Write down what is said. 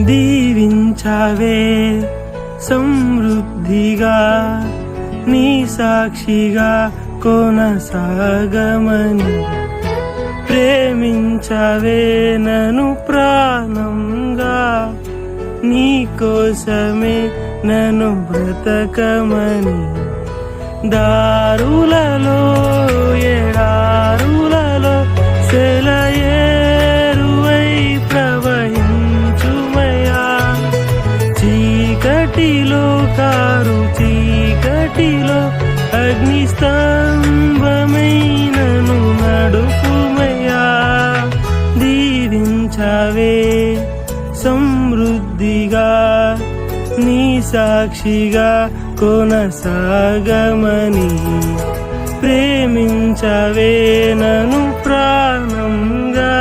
దీవించావే సమృద్ధిగా నీ సాక్షిగా కొనసాగమని ప్రేమించవే నన్ను ప్రాణంగా నీ కోసమే నన్ను బ్రతకమని దారులలో ఎడారులలో సెలయేరువై ప్రవహించుమయా చీకటిలో కారు చీకటిలో అగ్నిస్తంభమైనను నడుపుమయా దీవించవే సమృద్ధిగా నీ సాక్షిగా కొనసాగమని ప్రేమించవే నన్ను ప్రాణంగా